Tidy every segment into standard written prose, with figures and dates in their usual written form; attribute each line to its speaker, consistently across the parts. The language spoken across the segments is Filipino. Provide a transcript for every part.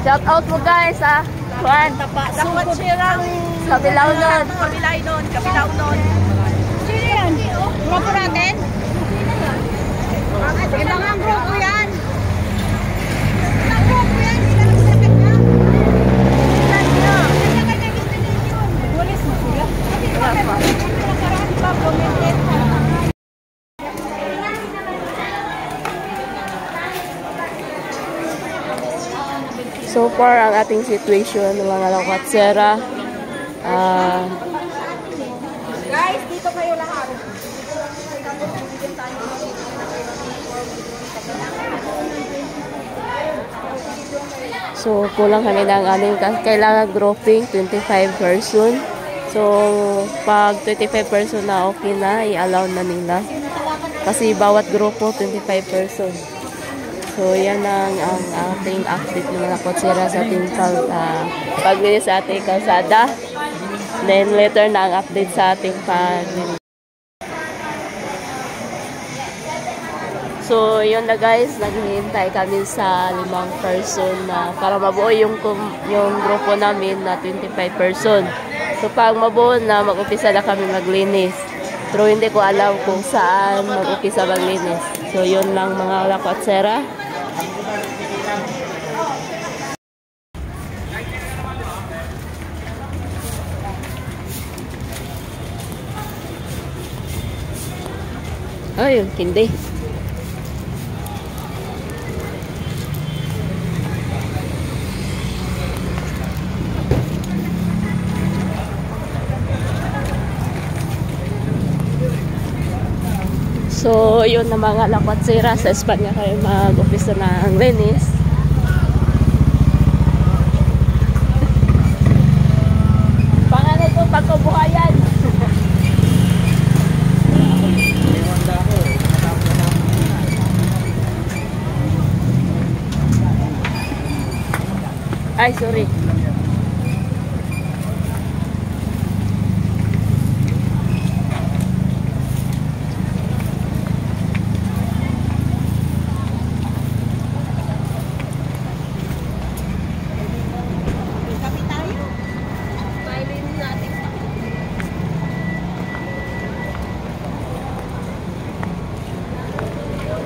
Speaker 1: Shout out mo guys ha. Juan.
Speaker 2: Dapat sirang
Speaker 1: Kabilaw nun.
Speaker 2: Kabilaw nun. Sino yan? Grupo natin? Ibang ang grupo yan. Ibang grupo yan.
Speaker 1: So far, ang ating situation ng mga lokatsera.
Speaker 2: Guys, dito kayo lahat.
Speaker 1: So, kulang kami ng aming kailangan grouping, 25 person. So, pag 25 person na okay na, i-allow na nila. Kasi bawat grupo, 25 person. So, yan ang ating update ng mga kotsera sa ating paglinis sa ating kalsada. Then, later na ang update sa ating paglinis. So, yun na guys, naghihintay kami sa 5 person na para mabuo yung grupo namin na 25 person. So, pag mabuo na, mag-upisa na kami maglinis. Pero hindi ko alam kung saan mag-upisa maglinis. So, yun lang mga lakotsera. Ay, hindi. So, yun na mga lakotsera. Sa Espanya kayo mag-upisa ng linis. Pangalan ko, pagkabuhayan. Ay, sorry.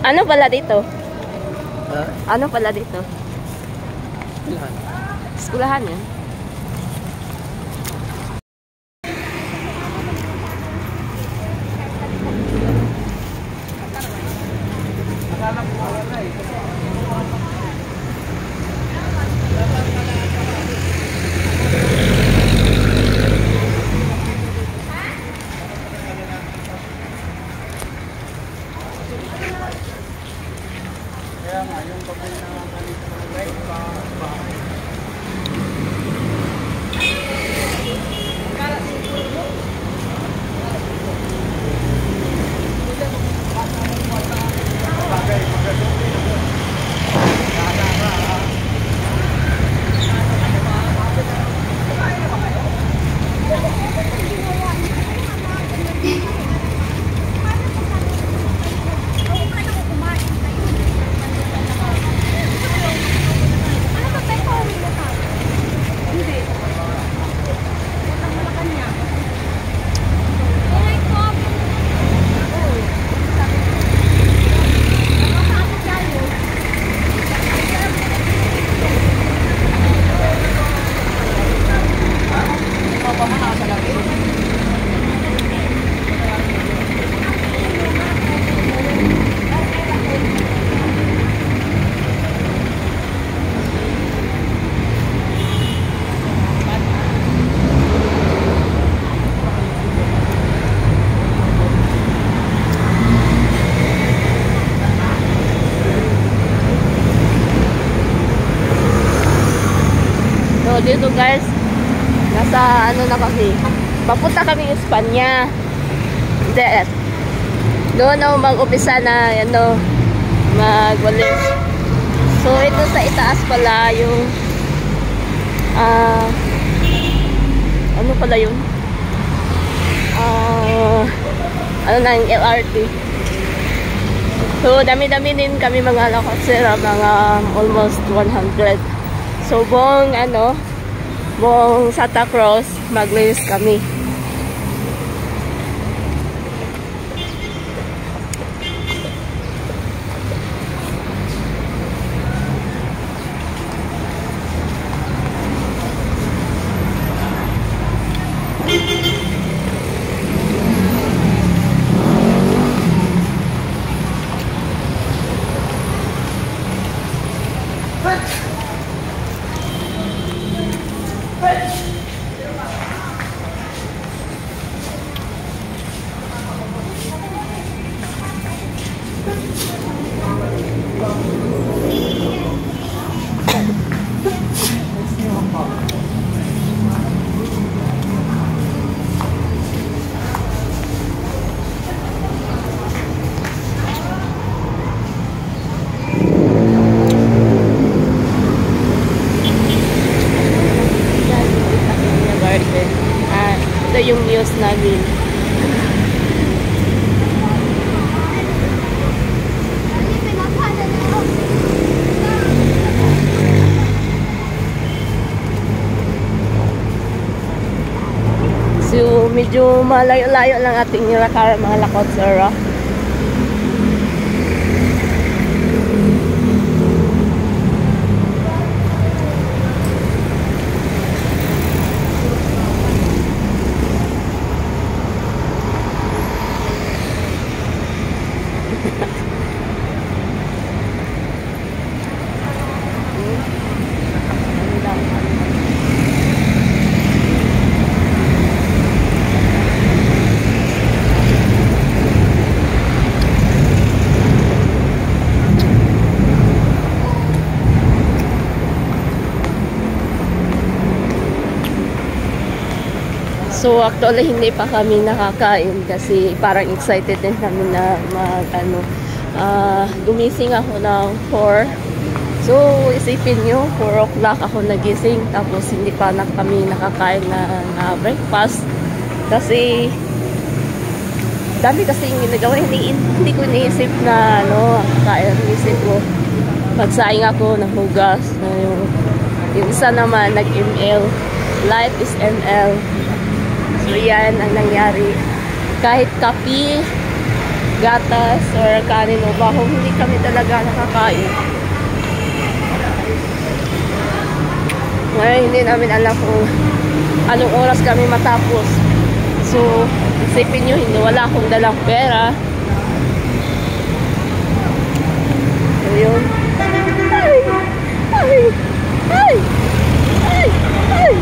Speaker 1: Ano pala dito? Ano pala dito?
Speaker 3: Skulahan.
Speaker 1: Skulahan yan?
Speaker 3: Kaya nga, yung pagkain na
Speaker 1: dito guys, nasa ano na kami, papunta kami Espanya. Doon ako mag-upisa na ano, magwalis. So ito sa itaas pala yung ano pala yun, ano na yung LRT. So dami-dami din kami mga lakotsera, mga almost 100. So, buong Santa Cruz, maglinis kami. Ito yung news namin. So, medyo malayo-layo lang ating nilakar mga lakotsera. So actually hindi pa kami nakakain kasi parang excited din kami na gumising ako ng 4. So isipin nyo, 4 o'clock ako nagising tapos hindi pa kami nakakain na breakfast kasi dami kasi yung ginagawa. Hindi ko iniisip na kakain. Iniisip ko magsaing ako ng hugas na yung isa naman nag-ML. Life is ML. So, yan ang nangyari. Kahit kape, gatas, or kanin o baho, hindi kami talaga nakakain. Ngayon, hindi namin alam kung anong oras kami matapos. So, isipin nyo, wala akong dalang pera. So, yun. Ay! Ay! Ay! Ay! Ay!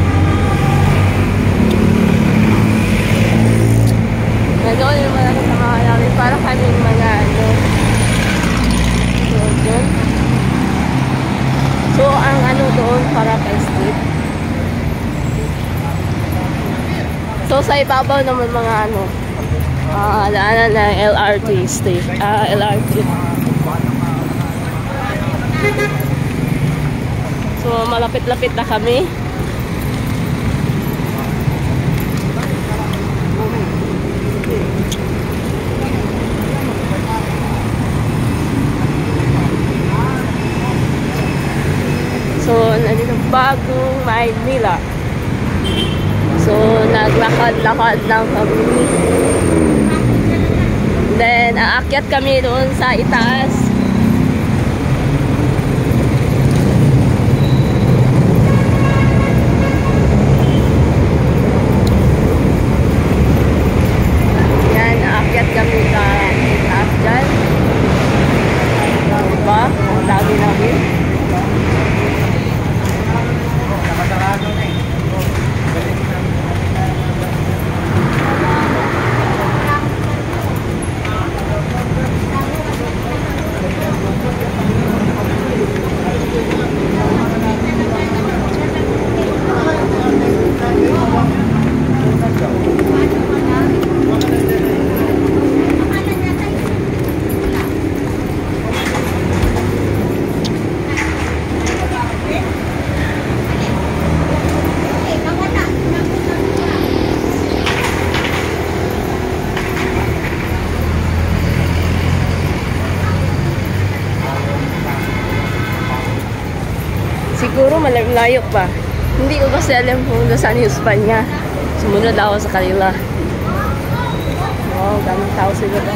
Speaker 1: Nagawin naman ako sa mga namin para kaming mga so, doon. So, ang doon para kay street. So, sa ibabaw naman mga daanan ng LRT station. LRT. So, malapit-lapit na kami. So, nandito bagong Maynila. So, naglakad-lakad lang kami. Then, aakyat kami doon sa itaas. Yan, aakyat kami sa itaas dyan. Diba? Ang dami namin. Siguro malayo pa. Hindi ko kasi alam kung saan yung spot niya. Sumunod ako sa kanila. Wow, daming tao siguro.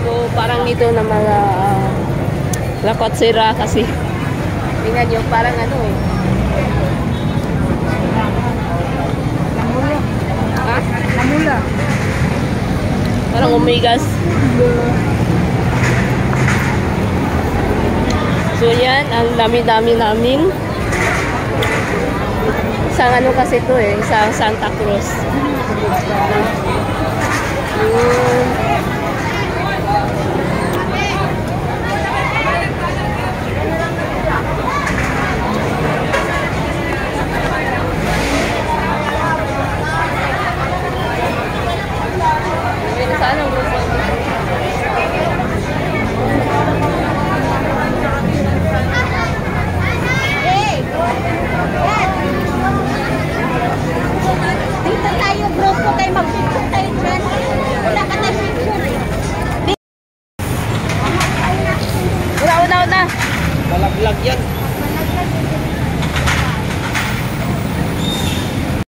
Speaker 1: So, parang dito na mga lakot sira kasi. Tingnan nyo, parang ano eh. Ha?
Speaker 2: Namula.
Speaker 1: Parang umigas. So yan, ang dami-dami namin. Isang ano kasi to eh, isang Santa Cruz.